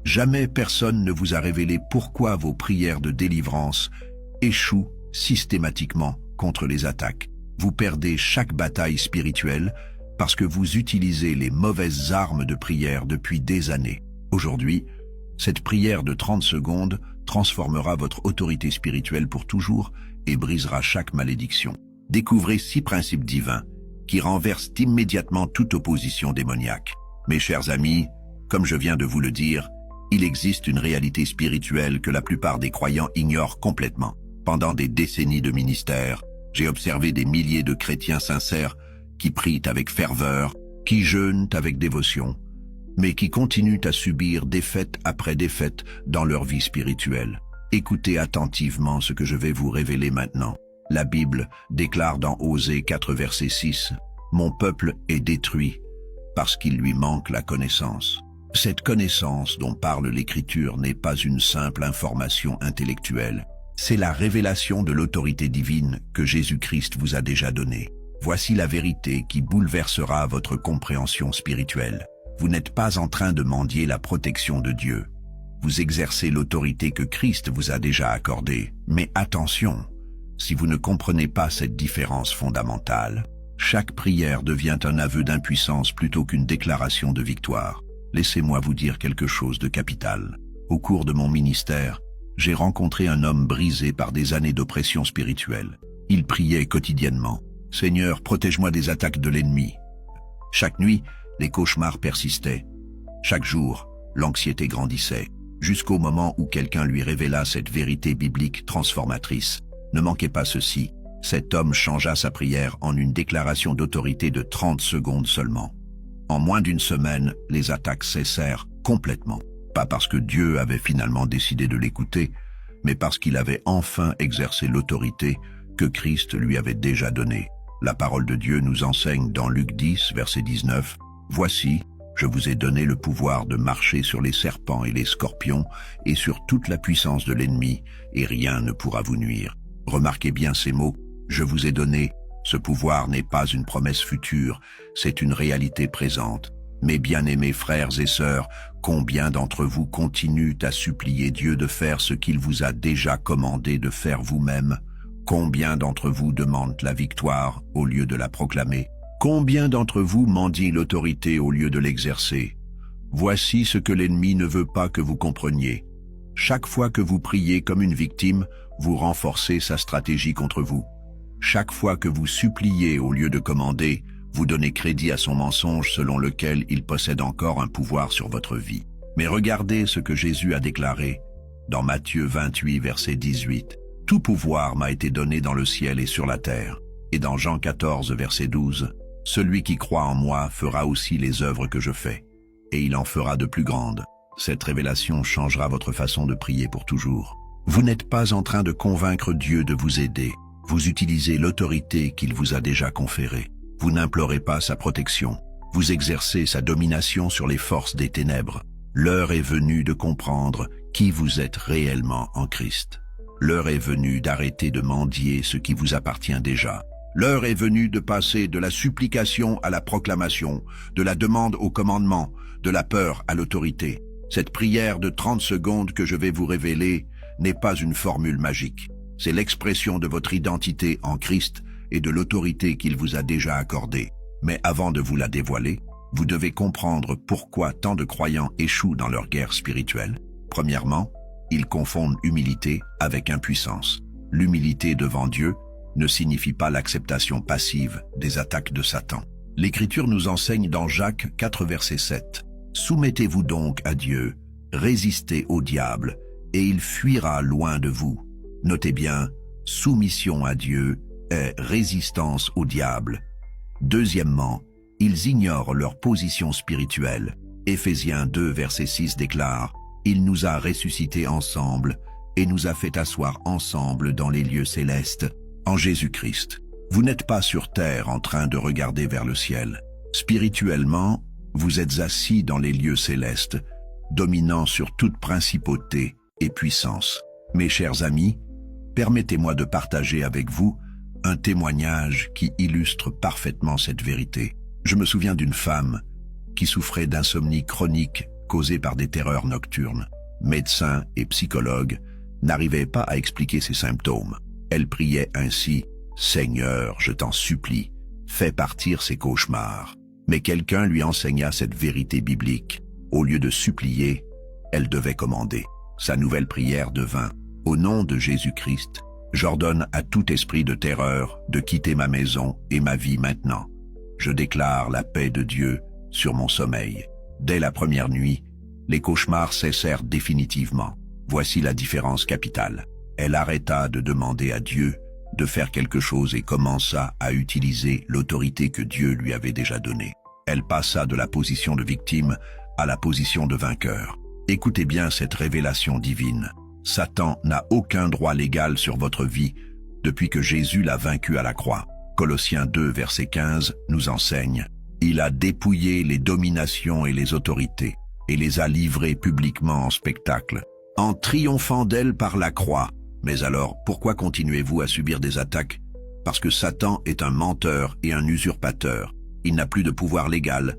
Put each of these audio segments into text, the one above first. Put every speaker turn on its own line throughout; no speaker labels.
Jamais personne ne vous a révélé pourquoi vos prières de délivrance échouent systématiquement contre les attaques. Vous perdez chaque bataille spirituelle parce que vous utilisez les mauvaises armes de prière depuis des années. Aujourd'hui, cette prière de 30 secondes transformera votre autorité spirituelle pour toujours et brisera chaque malédiction. Découvrez 6 principes divins qui renversent immédiatement toute opposition démoniaque. Mes chers amis, comme je viens de vous le dire, il existe une réalité spirituelle que la plupart des croyants ignorent complètement. Pendant des décennies de ministère, j'ai observé des milliers de chrétiens sincères qui prient avec ferveur, qui jeûnent avec dévotion, mais qui continuent à subir défaite après défaite dans leur vie spirituelle. Écoutez attentivement ce que je vais vous révéler maintenant. La Bible déclare dans Osée 4 verset 6, « Mon peuple est détruit parce qu'il lui manque la connaissance. » Cette connaissance dont parle l'Écriture n'est pas une simple information intellectuelle. C'est la révélation de l'autorité divine que Jésus-Christ vous a déjà donnée. Voici la vérité qui bouleversera votre compréhension spirituelle. Vous n'êtes pas en train de mendier la protection de Dieu. Vous exercez l'autorité que Christ vous a déjà accordée. Mais attention, si vous ne comprenez pas cette différence fondamentale, chaque prière devient un aveu d'impuissance plutôt qu'une déclaration de victoire. Laissez-moi vous dire quelque chose de capital. Au cours de mon ministère, j'ai rencontré un homme brisé par des années d'oppression spirituelle. Il priait quotidiennement. « Seigneur, protège-moi des attaques de l'ennemi. » Chaque nuit, les cauchemars persistaient. Chaque jour, l'anxiété grandissait, jusqu'au moment où quelqu'un lui révéla cette vérité biblique transformatrice. Ne manquez pas ceci. Cet homme changea sa prière en une déclaration d'autorité de 30 secondes seulement. En moins d'une semaine, les attaques cessèrent complètement. Pas parce que Dieu avait finalement décidé de l'écouter, mais parce qu'il avait enfin exercé l'autorité que Christ lui avait déjà donnée. La parole de Dieu nous enseigne dans Luc 10, verset 19, « Voici, je vous ai donné le pouvoir de marcher sur les serpents et les scorpions et sur toute la puissance de l'ennemi, et rien ne pourra vous nuire. » Remarquez bien ces mots, « Je vous ai donné ». Ce pouvoir n'est pas une promesse future, c'est une réalité présente. Mes bien-aimés frères et sœurs, combien d'entre vous continuent à supplier Dieu de faire ce qu'il vous a déjà commandé de faire vous-même? Combien d'entre vous demandent la victoire au lieu de la proclamer? Combien d'entre vous mendient l'autorité au lieu de l'exercer? Voici ce que l'ennemi ne veut pas que vous compreniez. Chaque fois que vous priez comme une victime, vous renforcez sa stratégie contre vous. Chaque fois que vous suppliez au lieu de commander, vous donnez crédit à son mensonge selon lequel il possède encore un pouvoir sur votre vie. Mais regardez ce que Jésus a déclaré dans Matthieu 28, verset 18. « Tout pouvoir m'a été donné dans le ciel et sur la terre. » Et dans Jean 14, verset 12, « Celui qui croit en moi fera aussi les œuvres que je fais, et il en fera de plus grandes. » Cette révélation changera votre façon de prier pour toujours. Vous n'êtes pas en train de convaincre Dieu de vous aider. Vous utilisez l'autorité qu'il vous a déjà conférée. Vous n'implorez pas sa protection. Vous exercez sa domination sur les forces des ténèbres. L'heure est venue de comprendre qui vous êtes réellement en Christ. L'heure est venue d'arrêter de mendier ce qui vous appartient déjà. L'heure est venue de passer de la supplication à la proclamation, de la demande au commandement, de la peur à l'autorité. Cette prière de 30 secondes que je vais vous révéler n'est pas une formule magique. C'est l'expression de votre identité en Christ et de l'autorité qu'il vous a déjà accordée. Mais avant de vous la dévoiler, vous devez comprendre pourquoi tant de croyants échouent dans leur guerre spirituelle. Premièrement, ils confondent humilité avec impuissance. L'humilité devant Dieu ne signifie pas l'acceptation passive des attaques de Satan. L'Écriture nous enseigne dans Jacques 4, verset 7. « Soumettez-vous donc à Dieu, résistez au diable, et il fuira loin de vous. » Notez bien, soumission à Dieu et résistance au diable. Deuxièmement, ils ignorent leur position spirituelle. Éphésiens 2, verset 6 déclare « Il nous a ressuscités ensemble et nous a fait asseoir ensemble dans les lieux célestes, en Jésus-Christ. » Vous n'êtes pas sur terre en train de regarder vers le ciel. Spirituellement, vous êtes assis dans les lieux célestes, dominant sur toute principauté et puissance. Mes chers amis, permettez-moi de partager avec vous un témoignage qui illustre parfaitement cette vérité. Je me souviens d'une femme qui souffrait d'insomnie chronique causée par des terreurs nocturnes. Médecins et psychologues n'arrivaient pas à expliquer ces symptômes. Elle priait ainsi « Seigneur, je t'en supplie, fais partir ces cauchemars ». Mais quelqu'un lui enseigna cette vérité biblique. Au lieu de supplier, elle devait commander. Sa nouvelle prière devint « Au nom de Jésus-Christ, j'ordonne à tout esprit de terreur de quitter ma maison et ma vie maintenant. Je déclare la paix de Dieu sur mon sommeil. » Dès la première nuit, les cauchemars cessèrent définitivement. Voici la différence capitale. Elle arrêta de demander à Dieu de faire quelque chose et commença à utiliser l'autorité que Dieu lui avait déjà donnée. Elle passa de la position de victime à la position de vainqueur. Écoutez bien cette révélation divine. Satan n'a aucun droit légal sur votre vie depuis que Jésus l'a vaincu à la croix. Colossiens 2, verset 15 nous enseigne « Il a dépouillé les dominations et les autorités et les a livrées publiquement en spectacle, en triomphant d'elles par la croix. » Mais alors, pourquoi continuez-vous à subir des attaques? Parce que Satan est un menteur et un usurpateur. Il n'a plus de pouvoir légal,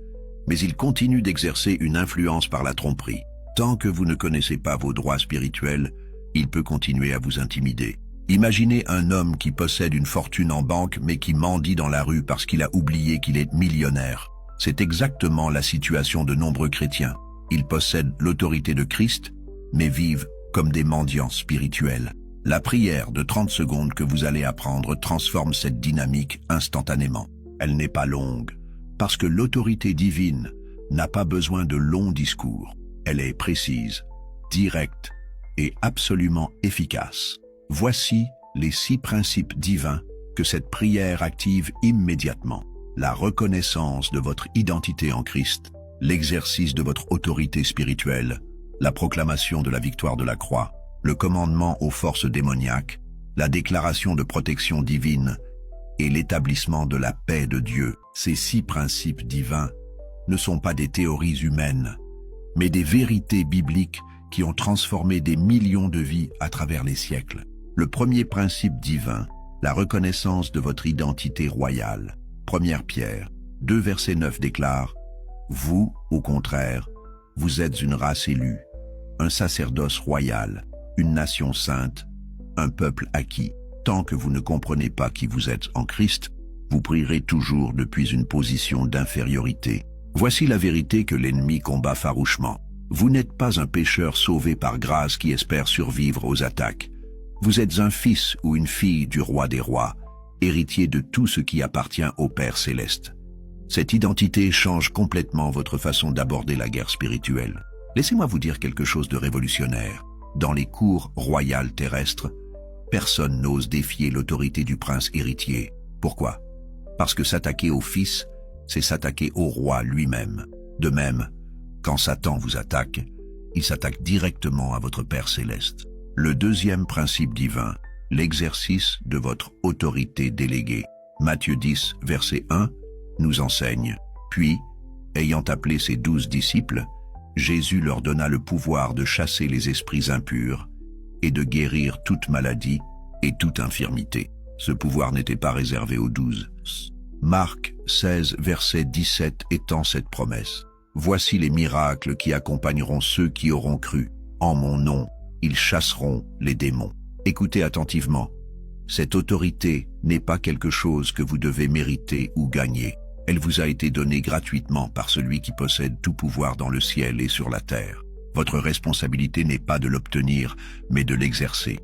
mais il continue d'exercer une influence par la tromperie. Tant que vous ne connaissez pas vos droits spirituels, il peut continuer à vous intimider. Imaginez un homme qui possède une fortune en banque mais qui mendie dans la rue parce qu'il a oublié qu'il est millionnaire. C'est exactement la situation de nombreux chrétiens. Ils possèdent l'autorité de Christ, mais vivent comme des mendiants spirituels. La prière de 30 secondes que vous allez apprendre transforme cette dynamique instantanément. Elle n'est pas longue, parce que l'autorité divine n'a pas besoin de longs discours. Elle est précise, directe et absolument efficace. Voici les 6 principes divins que cette prière active immédiatement. La reconnaissance de votre identité en Christ, l'exercice de votre autorité spirituelle, la proclamation de la victoire de la croix, le commandement aux forces démoniaques, la déclaration de protection divine et l'établissement de la paix de Dieu. Ces 6 principes divins ne sont pas des théories humaines, mais des vérités bibliques qui ont transformé des millions de vies à travers les siècles. Le premier principe divin, la reconnaissance de votre identité royale. 1 Pierre 2, verset 9 déclare « Vous, au contraire, vous êtes une race élue, un sacerdoce royal, une nation sainte, un peuple acquis. Tant que vous ne comprenez pas qui vous êtes en Christ, vous prierez toujours depuis une position d'infériorité. Voici la vérité que l'ennemi combat farouchement. Vous n'êtes pas un pécheur sauvé par grâce qui espère survivre aux attaques. Vous êtes un fils ou une fille du roi des rois, héritier de tout ce qui appartient au Père céleste. Cette identité change complètement votre façon d'aborder la guerre spirituelle. Laissez-moi vous dire quelque chose de révolutionnaire. Dans les cours royales terrestres, personne n'ose défier l'autorité du prince héritier. Pourquoi? Parce que s'attaquer au fils, c'est s'attaquer au roi lui-même. De même, quand Satan vous attaque, il s'attaque directement à votre Père céleste. Le deuxième principe divin, l'exercice de votre autorité déléguée. Matthieu 10, verset 1, nous enseigne. Puis, ayant appelé ses 12 disciples, Jésus leur donna le pouvoir de chasser les esprits impurs et de guérir toute maladie et toute infirmité. Ce pouvoir n'était pas réservé aux 12. Marc 16, verset 17 étend cette promesse. Voici les miracles qui accompagneront ceux qui auront cru. En mon nom, ils chasseront les démons. Écoutez attentivement. Cette autorité n'est pas quelque chose que vous devez mériter ou gagner. Elle vous a été donnée gratuitement par celui qui possède tout pouvoir dans le ciel et sur la terre. Votre responsabilité n'est pas de l'obtenir, mais de l'exercer.